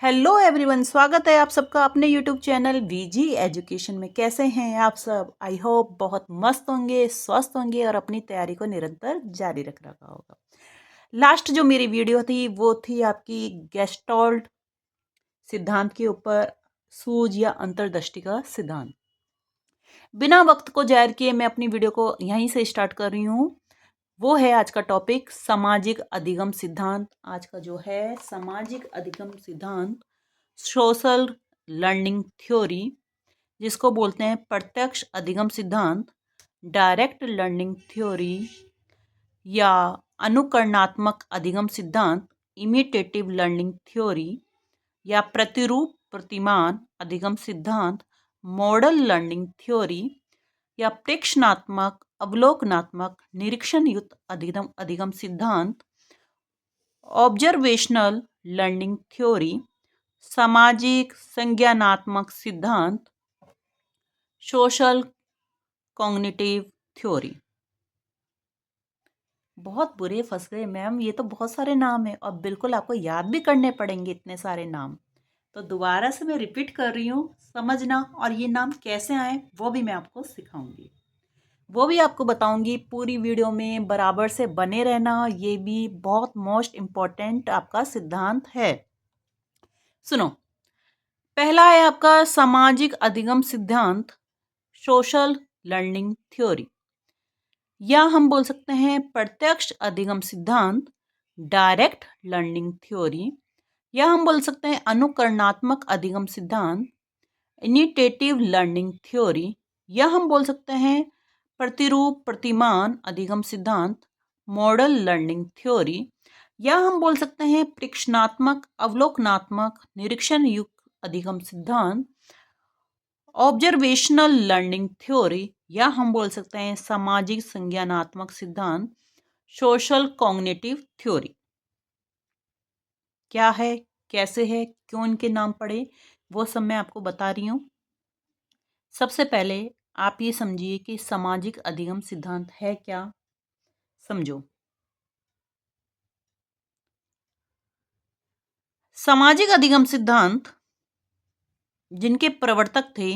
Hello everyone, स्वागत है आप सबका अपने यूट्यूब चैनल वीजी एजुकेशन में। कैसे हैं आप सब? आई होप बहुत मस्त होंगे, स्वस्थ होंगे और अपनी तैयारी को निरंतर जारी रख रखा होगा। लास्ट जो मेरी वीडियो थी वो थी आपकी गेस्टोल्ट सिद्धांत के ऊपर, सूझ या अंतर्दृष्टि का सिद्धांत। बिना वक्त को जाहिर किए मैं अपनी वीडियो को यहीं से स्टार्ट कर रही हूँ। वो है आज का टॉपिक सामाजिक अधिगम सिद्धांत। आज का जो है सामाजिक अधिगम सिद्धांत, सोशल लर्निंग थ्योरी, जिसको बोलते हैं प्रत्यक्ष अधिगम सिद्धांत, डायरेक्ट लर्निंग थ्योरी या अनुकरणात्मक अधिगम सिद्धांत, इमिटेटिव लर्निंग थ्योरी या प्रतिरूप प्रतिमान अधिगम सिद्धांत, मॉडल लर्निंग थ्योरी या प्रेक्षणात्मक अवलोकनात्मक निरीक्षण युक्त अधिगम अधिगम सिद्धांत, ऑब्जर्वेशनल लर्निंग थ्योरी, सामाजिक संज्ञानात्मक सिद्धांत, सोशल कॉग्निटिव थ्योरी। बहुत बुरे फंस गए मैम, ये तो बहुत सारे नाम है और बिल्कुल आपको याद भी करने पड़ेंगे इतने सारे नाम। तो दोबारा से मैं रिपीट कर रही हूँ, समझना, और ये नाम कैसे आए वो भी मैं आपको सिखाऊंगी, वो भी आपको बताऊंगी। पूरी वीडियो में बराबर से बने रहना, ये भी बहुत मोस्ट इम्पॉर्टेंट आपका सिद्धांत है। सुनो, पहला है आपका सामाजिक अधिगम सिद्धांत, सोशल लर्निंग थ्योरी, या हम बोल सकते हैं प्रत्यक्ष अधिगम सिद्धांत, डायरेक्ट लर्निंग थ्योरी, या हम बोल सकते हैं अनुकरणात्मक अधिगम सिद्धांत, इनिटेटिव लर्निंग थ्योरी, या हम बोल सकते हैं प्रतिरूप प्रतिमान अधिगम सिद्धांत, मॉडल लर्निंग थ्योरी, या हम बोल सकते हैं प्रेक्षणात्मक अवलोकनात्मक निरीक्षण युक्त अधिगम सिद्धांत, ऑब्जर्वेशनल लर्निंग थ्योरी, या हम बोल सकते हैं सामाजिक संज्ञानात्मक सिद्धांत, सोशल कॉग्निटिव थ्योरी। क्या है, कैसे है, क्यों इनके नाम पड़े, वो सब मैं आपको बता रही हूँ। सबसे पहले आप ये समझिए कि सामाजिक अधिगम सिद्धांत है क्या। समझो, सामाजिक अधिगम सिद्धांत जिनके प्रवर्तक थे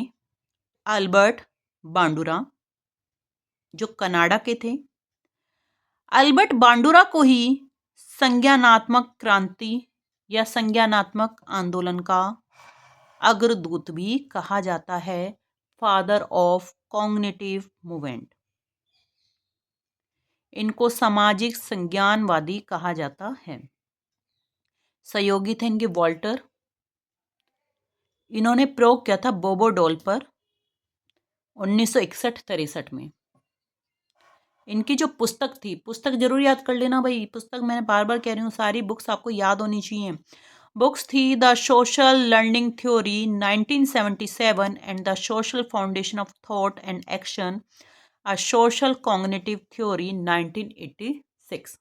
अल्बर्ट बांडुरा, जो कनाडा के थे। अल्बर्ट बांडुरा को ही संज्ञानात्मक क्रांति या संज्ञानात्मक आंदोलन का अग्रदूत भी कहा जाता है, फादर ऑफ कॉग्निटिव मूवमेंट। इनको सामाजिक संज्ञानवादी कहा जाता है। सहयोगी थे इनके वॉल्टर। इन्होंने प्रयोग किया था बोबो-डॉल पर 1961-63 में। इनकी जो पुस्तक थी, पुस्तक जरूर याद कर लेना भाई, पुस्तक मैंने बार बार कह रही हूँ, सारी बुक्स आपको याद होनी चाहिए। बुक्स थी the social learning theory 1977 and the social foundation of thought and action, a social cognitive theory 1986।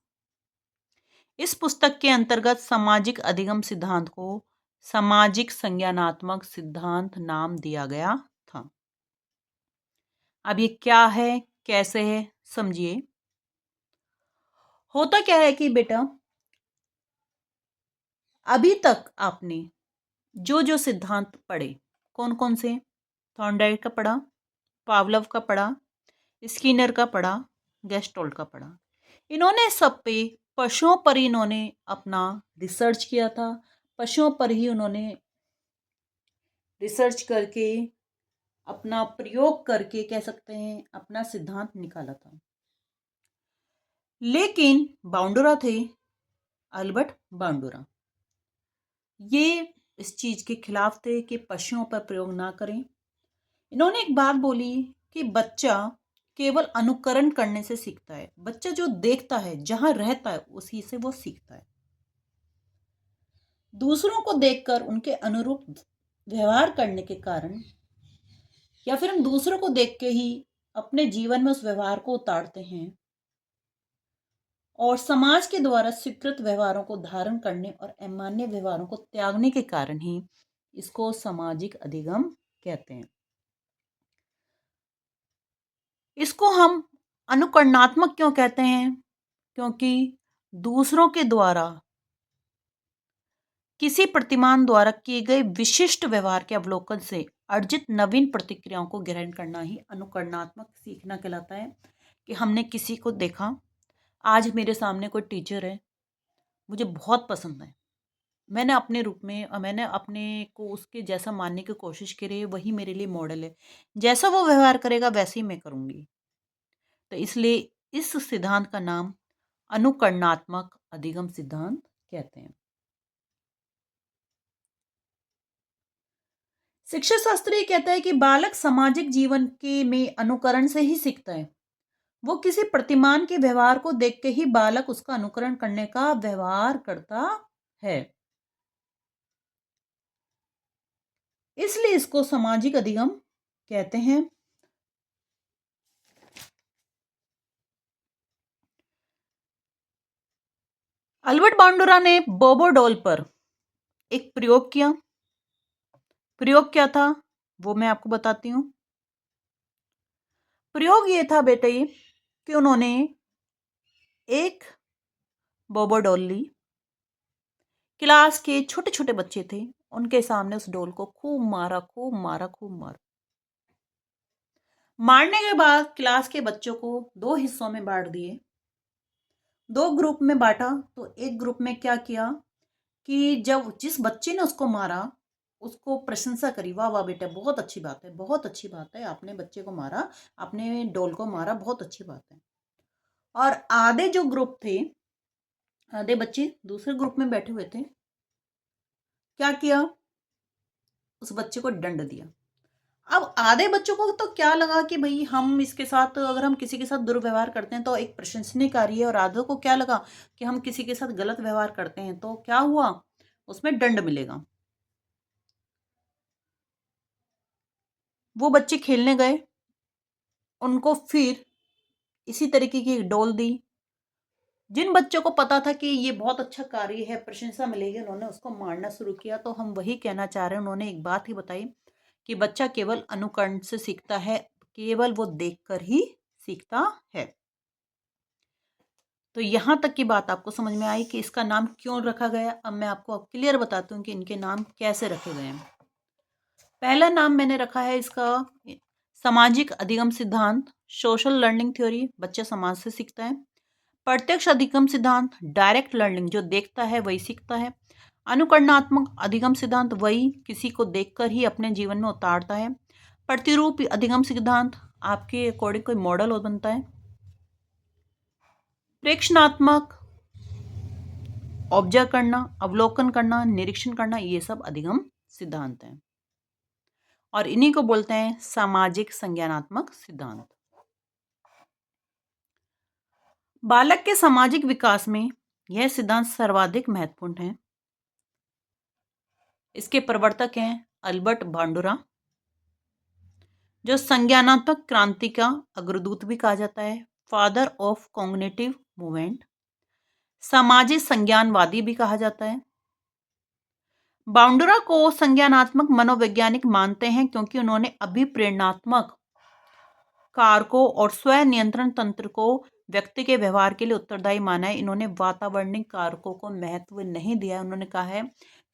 इस पुस्तक के अंतर्गत सामाजिक अधिगम सिद्धांत को सामाजिक संज्ञानात्मक सिद्धांत नाम दिया गया था। अब ये क्या है, कैसे है, समझिए। होता क्या है कि बेटा, अभी तक आपने जो जो सिद्धांत पढ़े, कौन कौन से, थॉर्नडाइक का पढ़ा, पावलव का पढ़ा, स्किनर का पढ़ा, गेस्टोल्ट का पढ़ा। इन्होंने सब पे पशुओं पर ही इन्होंने अपना रिसर्च किया था। पशुओं पर ही उन्होंने रिसर्च करके, अपना प्रयोग करके, कह सकते हैं, अपना सिद्धांत निकाला था। लेकिन बांडुरा थे, अल्बर्ट बांडुरा, ये इस चीज के खिलाफ थे कि पशुओं पर प्रयोग ना करें। इन्होंने एक बात बोली कि बच्चा केवल अनुकरण करने से सीखता है। बच्चा जो देखता है, जहां रहता है, उसी से वो सीखता है। दूसरों को देखकर उनके अनुरूप व्यवहार करने के कारण, या फिर हम दूसरों को देख के ही अपने जीवन में उस व्यवहार को उतारते हैं, और समाज के द्वारा स्वीकृत व्यवहारों को धारण करने और अमान्य व्यवहारों को त्यागने के कारण ही इसको सामाजिक अधिगम कहते हैं। इसको हम अनुकरणात्मक क्यों कहते हैं? क्योंकि दूसरों के द्वारा किसी प्रतिमान द्वारा किए गए विशिष्ट व्यवहार के अवलोकन से अर्जित नवीन प्रतिक्रियाओं को ग्रहण करना ही अनुकरणात्मक सीखना कहलाता है। कि हमने किसी को देखा, आज मेरे सामने कोई टीचर है, मुझे बहुत पसंद है, मैंने अपने को उसके जैसा मानने की कोशिश करी है, वही मेरे लिए मॉडल है, जैसा वो व्यवहार करेगा वैसे ही मैं करूँगी। तो इसलिए इस सिद्धांत का नाम अनुकरणात्मक अधिगम सिद्धांत कहते हैं। शिक्षा शास्त्र ये कहता है कि बालक सामाजिक जीवन के में अनुकरण से ही सीखता है। वो किसी प्रतिमान के व्यवहार को देख के ही बालक उसका अनुकरण करने का व्यवहार करता है। इसलिए इसको सामाजिक अधिगम कहते हैं। अल्बर्ट बांडुरा ने बोबो डॉल पर एक प्रयोग किया। प्रयोग क्या था वो मैं आपको बताती हूँ। प्रयोग ये था बेटे कि उन्होंने एक बोबो डॉल ली, क्लास के छोटे छोटे बच्चे थे, उनके सामने उस डॉल को खूब मारा, खूब मारा, खूब मारा। मारने के बाद क्लास के बच्चों को दो हिस्सों में बांट दिए, दो ग्रुप में बांटा। तो एक ग्रुप में क्या किया कि जब जिस बच्चे ने उसको मारा उसको प्रशंसा करी, वाह वाह बेटा बहुत अच्छी बात है, बहुत अच्छी बात है, आपने बच्चे को मारा, आपने डॉल को मारा, बहुत अच्छी बात है। और आधे जो ग्रुप थे, आधे बच्चे दूसरे ग्रुप में बैठे हुए थे, क्या किया, उस बच्चे को दंड दिया। अब आधे बच्चों को तो क्या लगा कि भाई हम इसके साथ, अगर हम किसी के साथ दुर्व्यवहार करते हैं तो एक प्रशंसनीय कार्य है, और आधों को क्या लगा कि हम किसी के साथ गलत व्यवहार करते हैं तो क्या हुआ, उसमें दंड मिलेगा। वो बच्चे खेलने गए, उनको फिर इसी तरीके की डोल दी। जिन बच्चों को पता था कि ये बहुत अच्छा कार्य है, प्रशंसा मिलेगी, उन्होंने उसको मारना शुरू किया। तो हम वही कहना चाह रहे हैं, उन्होंने एक बात ही बताई कि बच्चा केवल अनुकरण से सीखता है, केवल वो देखकर ही सीखता है। तो यहाँ तक की बात आपको समझ में आई कि इसका नाम क्यों रखा गया। अब मैं आपको क्लियर बताती हूँ कि इनके नाम कैसे रखे गए हैं। पहला नाम मैंने रखा है इसका सामाजिक अधिगम सिद्धांत, सोशल लर्निंग थ्योरी, बच्चा समाज से सीखता है। प्रत्यक्ष अधिगम सिद्धांत, डायरेक्ट लर्निंग, जो देखता है वही सीखता है। अनुकरणात्मक अधिगम सिद्धांत, वही किसी को देखकर ही अपने जीवन में उतारता है। प्रतिरूप अधिगम सिद्धांत, आपके अकॉर्डिंग कोई मॉडल हो बनता है। प्रेक्षणात्मक, ऑब्जर्व करना, अवलोकन करना, निरीक्षण करना, ये सब अधिगम सिद्धांत हैं और इन्हीं को बोलते हैं सामाजिक संज्ञानात्मक सिद्धांत। बालक के सामाजिक विकास में यह सिद्धांत सर्वाधिक महत्वपूर्ण है। इसके प्रवर्तक हैं अल्बर्ट बांडुरा, जो संज्ञानात्मक क्रांति का अग्रदूत भी कहा जाता है, फादर ऑफ कॉग्निटिव मूवमेंट, सामाजिक संज्ञानवादी भी कहा जाता है। बाउंडुरा को संज्ञानात्मक मनोवैज्ञानिक मानते हैं क्योंकि उन्होंने अभिप्रेरणात्मक कारकों और स्व नियंत्रण तंत्र को व्यक्ति के व्यवहार के लिए उत्तरदायी माना है। इन्होंने वातावरणिक कारकों को महत्व नहीं दिया। उन्होंने कहा है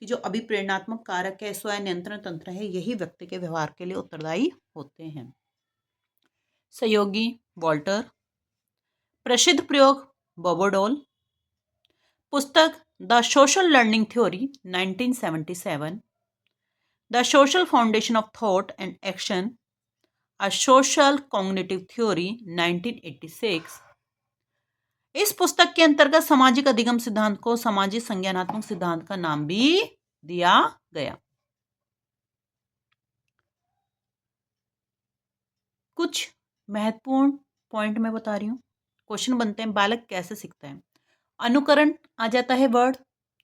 कि जो अभिप्रेरणात्मक कारक है, स्व नियंत्रण तंत्र है, यही व्यक्ति के व्यवहार के लिए उत्तरदायी होते हैं। सहयोगी वॉल्टर, प्रसिद्ध प्रयोग बोबोडोल, पुस्तक the social learning theory 1977, the social foundation of thought and action, a social cognitive theory 1986। इस पुस्तक के अंतर्गत सामाजिक अधिगम सिद्धांत को सामाजिक संज्ञानात्मक सिद्धांत का नाम भी दिया गया। कुछ महत्वपूर्ण पॉइंट मैं बता रही हूँ। क्वेश्चन बनते हैं, बालक कैसे सीखता है। अनुकरण आ जाता है वर्ड,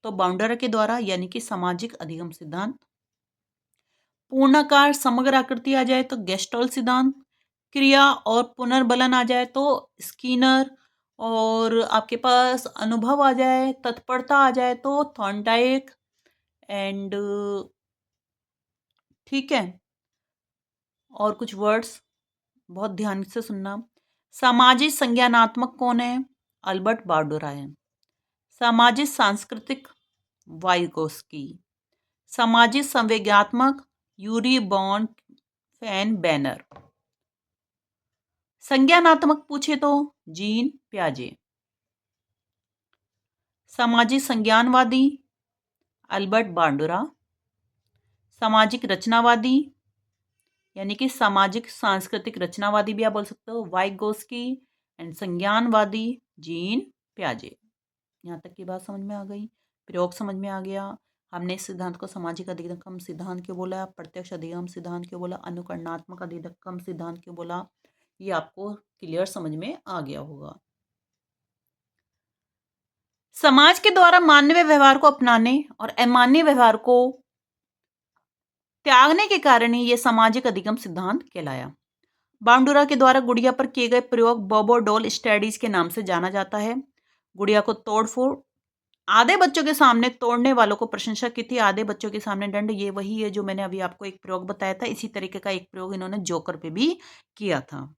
तो बाउंडर के द्वारा, यानी कि सामाजिक अधिगम सिद्धांत। पूर्णाकार समग्र आकृति आ जाए तो गेस्टोल सिद्धांत। क्रिया और पुनर्बलन आ जाए तो स्किनर, और आपके पास अनुभव आ जाए, तत्परता आ जाए तो थॉर्नडाइक एंड, ठीक है, और कुछ वर्ड्स बहुत ध्यान से सुनना। सामाजिक संज्ञानात्मक कौन है? अल्बर्ट बार्डोरा है। सामाजिक सांस्कृतिक वाइगोस्की। सामाजिक संवेगात्मक यूरी बॉन फैन बैनर। संज्ञानात्मक पूछे तो जीन प्याजे। सामाजिक संज्ञानवादी अल्बर्ट बांडुरा। सामाजिक रचनावादी यानी कि सामाजिक सांस्कृतिक रचनावादी भी आप बोल सकते हो, वाइगोस्की। एंड संज्ञानवादी जीन प्याजे। यहाँ तक की बात समझ में आ गई, प्रयोग समझ में आ गया। हमने इस सिद्धांत को सामाजिक अधिगम सिद्धांत क्यों बोला, प्रत्यक्ष अधिगम सिद्धांत क्यों बोला, अनुकरणात्मक अधिगम सिद्धांत क्यों बोला, ये आपको क्लियर समझ में आ गया होगा। समाज के द्वारा मानवीय व्यवहार को अपनाने और अमानवीय व्यवहार को त्यागने के कारण ही यह सामाजिक अधिगम सिद्धांत कहलाया। बांडुरा के द्वारा गुड़िया पर किए गए प्रयोग बोबो डॉल स्टडीज के नाम से जाना जाता है। गुड़िया को तोड़फोड़, आधे बच्चों के सामने तोड़ने वालों को प्रशंसा की थी, आधे बच्चों के सामने दंड। ये वही है जो मैंने अभी आपको एक प्रयोग बताया था। इसी तरीके का एक प्रयोग इन्होंने जोकर पे भी किया था।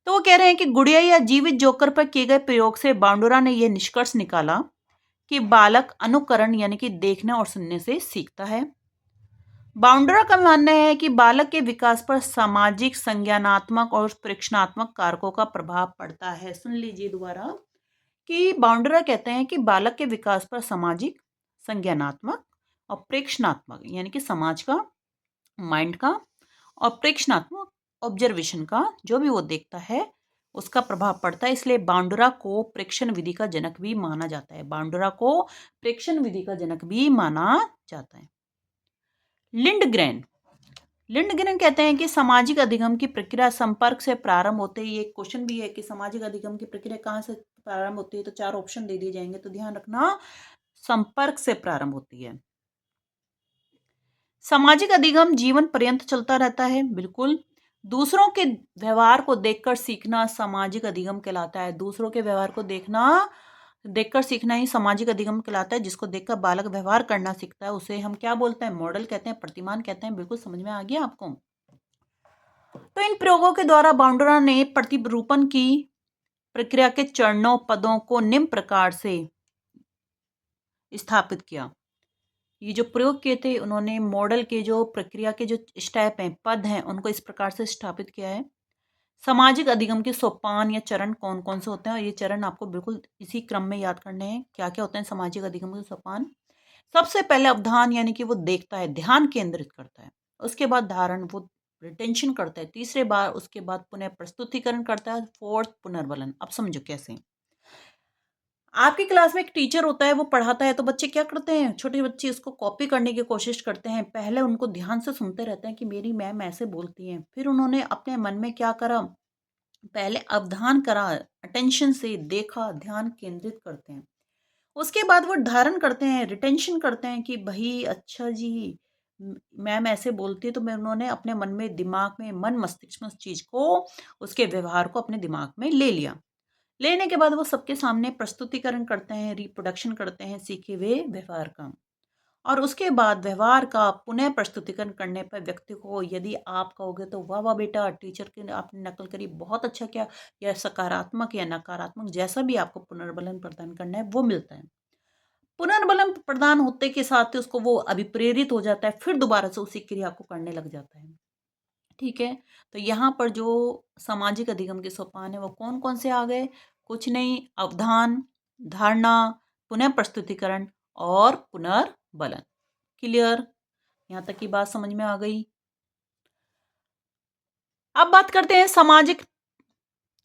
तो वो कह रहे हैं कि गुड़िया या जीवित जोकर पर किए गए प्रयोग से बांडुरा ने यह निष्कर्ष निकाला कि बालक अनुकरण यानी कि देखने और सुनने से सीखता है। बाउंडरा का मानना है कि बालक के विकास पर सामाजिक, संज्ञानात्मक और प्रेक्षणात्मक कारकों का प्रभाव पड़ता है। सुन लीजिए दोबारा कि बाउंडरा कहते हैं कि बालक के विकास पर सामाजिक, संज्ञानात्मक और प्रेक्षणात्मक यानी कि समाज का, माइंड का, और प्रेक्षणात्मक ऑब्जर्वेशन का, जो भी वो देखता है उसका प्रभाव पड़ता है। इसलिए बाउंडरा को प्रेक्षण विधि का जनक भी माना जाता है। बाउंडरा को प्रेक्षण विधि का जनक भी माना जाता है। लिंडग्रेन कहते हैं कि सामाजिक अधिगम की प्रक्रिया संपर्क से प्रारंभ होते ही, एक क्वेश्चन भी है कि सामाजिक अधिगम की प्रक्रिया कहाँ से प्रारंभ होती है, तो 4 ऑप्शन दे दिए जाएंगे, तो ध्यान रखना संपर्क से प्रारंभ होती है। सामाजिक अधिगम जीवन पर्यंत चलता रहता है, बिल्कुल। दूसरों के व्यवहार को देखकर सीखना सामाजिक अधिगम कहलाता है। दूसरों के व्यवहार को देखकर सीखना ही सामाजिक अधिगम कहलाता है। जिसको देखकर बालक व्यवहार करना सीखता है उसे हम क्या बोलते हैं, मॉडल कहते हैं, प्रतिमान कहते हैं। बिल्कुल समझ में आ गया आपको। तो इन प्रयोगों के द्वारा बाउंडरा ने प्रतिरूपण की प्रक्रिया के चरणों, पदों को निम्न प्रकार से स्थापित किया। ये जो प्रयोग किए थे उन्होंने मॉडल के जो प्रक्रिया के जो स्टेप हैं, पद हैं, उनको इस प्रकार से स्थापित किया है। सामाजिक अधिगम के सोपान या चरण कौन कौन से होते हैं, और ये चरण आपको बिल्कुल इसी क्रम में याद करने हैं। क्या क्या होते हैं सामाजिक अधिगम के सोपान। सबसे पहले अवधान यानी कि वो देखता है, ध्यान केंद्रित करता है। उसके बाद धारण, वो रिटेंशन करता है। तीसरे बार उसके बाद पुनः प्रस्तुतिकरण करता है। फोर्थ पुनर्बलन। अब समझो कैसे। आपकी क्लास में एक टीचर होता है, वो पढ़ाता है, तो बच्चे क्या करते हैं, छोटे बच्चे उसको कॉपी करने की कोशिश करते हैं। पहले उनको ध्यान से सुनते रहते हैं कि मेरी मैम ऐसे बोलती हैं। फिर उन्होंने अपने मन में क्या करा, पहले अवधान करा, अटेंशन से देखा, ध्यान केंद्रित करते हैं। उसके बाद वो धारण करते हैं, रिटेंशन करते हैं कि भाई अच्छा जी मैम ऐसे बोलती है, तो मैं उन्होंने अपने मन में, दिमाग में, मन मस्तिष्क में उस चीज को, उसके व्यवहार को अपने दिमाग में ले लिया। लेने के बाद वो सबके सामने प्रस्तुतिकरण करते हैं, रिप्रोडक्शन करते हैं सीखे हुए व्यवहार का। और उसके बाद व्यवहार का पुनः प्रस्तुतिकरण करने पर व्यक्ति को, यदि आप कहोगे तो वाह वाह बेटा, टीचर की आपने नकल करी, बहुत अच्छा किया, या सकारात्मक या नकारात्मक, जैसा भी आपको पुनर्बलन प्रदान करना है वो मिलता है। पुनर्बलन प्रदान होते के साथ ही उसको वो अभिप्रेरित हो जाता है, फिर दोबारा से उसी क्रिया को करने लग जाता है। ठीक है। तो यहाँ पर जो सामाजिक अधिगम के सोपान है वो कौन कौन से आ गए, कुछ नहीं, अवधान, धारणा, पुनः प्रस्तुतिकरण और पुनर्बलन। क्लियर, यहाँ तक की बात समझ में आ गई। अब बात करते हैं सामाजिक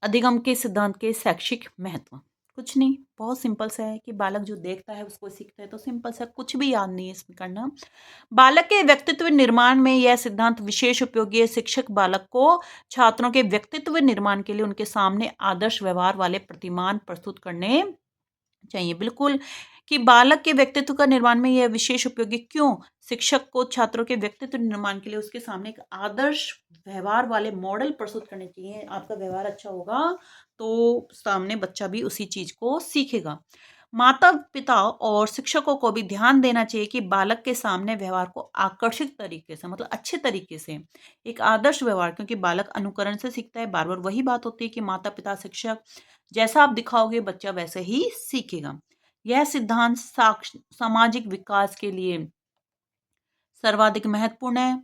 अधिगम के सिद्धांत के शैक्षिक महत्व। कुछ नहीं, बहुत सिंपल सा है कि बालक जो देखता है उसको सीखता है। तो सिंपल सा, कुछ भी याद नहीं है इसमें करना। बालक के व्यक्तित्व निर्माण में यह सिद्धांत विशेष उपयोगी है। शिक्षक बालक को छात्रों के व्यक्तित्व निर्माण के लिए उनके सामने आदर्श व्यवहार वाले प्रतिमान प्रस्तुत करने चाहिए। बिल्कुल, कि बालक के व्यक्तित्व का निर्माण में यह विशेष उपयोगी क्यों, शिक्षक को छात्रों के व्यक्तित्व निर्माण के लिए उसके सामने एक आदर्श व्यवहार वाले मॉडल प्रस्तुत करने चाहिए। आपका व्यवहार अच्छा होगा तो सामने बच्चा भी उसी चीज को सीखेगा। माता पिता और शिक्षकों को भी ध्यान देना चाहिए कि बालक के सामने व्यवहार को आकर्षक तरीके से, मतलब अच्छे तरीके से, एक आदर्श व्यवहार, क्योंकि बालक अनुकरण से सीखता है। बार बार वही बात होती है कि माता पिता शिक्षक जैसा आप दिखाओगे बच्चा वैसे ही सीखेगा। यह सिद्धांत सामाजिक विकास के लिए सर्वाधिक महत्वपूर्ण है।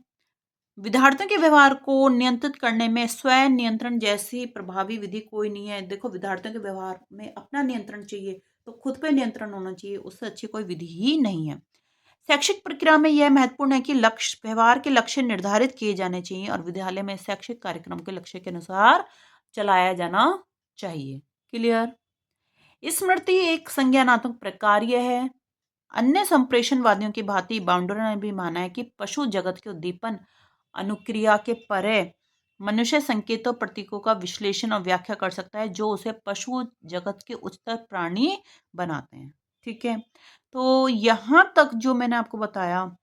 विद्यार्थियों के व्यवहार को नियंत्रित करने में स्वयं नियंत्रण जैसी प्रभावी विधि कोई नहीं है। देखो, विद्यार्थियों के व्यवहार में अपना नियंत्रण चाहिए, तो खुद पे नियंत्रण होना चाहिए, उससे अच्छी कोई विधि ही नहीं है। शैक्षिक प्रक्रिया में यह महत्वपूर्ण है कि लक्ष्य व्यवहार के लक्ष्य निर्धारित किए जाने चाहिए और विद्यालय में शैक्षिक कार्यक्रम के लक्ष्य के अनुसार चलाया जाना चाहिए। क्लियर? स्मृति एक संज्ञानात्मक प्रक्रिया है। अन्य संप्रेषणवादियों की भांति बाउंडर ने भी माना है कि पशु जगत के उद्दीपन अनुक्रिया के परे मनुष्य संकेतों प्रतीकों का विश्लेषण और व्याख्या कर सकता है जो उसे पशु जगत के उच्चतर प्राणी बनाते हैं। ठीक है, तो यहां तक जो मैंने आपको बताया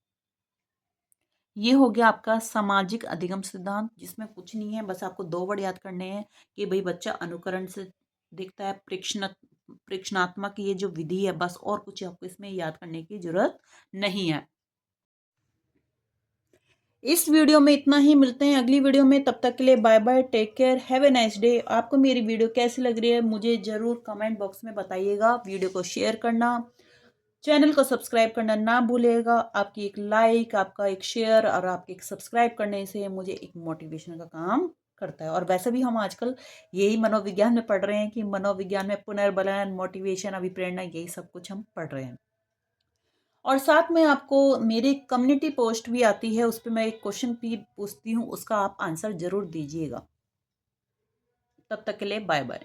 ये हो गया आपका सामाजिक अधिगम सिद्धांत, जिसमें कुछ नहीं है, बस आपको दो वर्ड याद करने हैं कि भाई बच्चा अनुकरण से दिखता है, प्रेक्षणात्मक ये जो विधि है, बस और कुछ आपको इसमें याद करने की जरूरत नहीं है। इस वीडियो में इतना ही, मिलते हैं अगली वीडियो में, तब तक के लिए bye bye, take care, have a nice day. आपको मेरी वीडियो कैसी लग रही है मुझे जरूर कमेंट बॉक्स में बताइएगा। वीडियो को शेयर करना, चैनल को सब्सक्राइब करना ना भूलिएगा। आपकी एक लाइक, आपका एक शेयर और आपके एक सब्सक्राइब करने से मुझे एक मोटिवेशन का काम करता है। और वैसे भी हम आजकल यही मनोविज्ञान में पढ़ रहे हैं कि मनोविज्ञान में पुनर्बलन, मोटिवेशन, अभिप्रेरणा, यही सब कुछ हम पढ़ रहे हैं। और साथ में आपको मेरी कम्युनिटी पोस्ट भी आती है, उस पर मैं एक क्वेश्चन भी पूछती हूँ, उसका आप आंसर जरूर दीजिएगा। तब तक के लिए बाय बाय।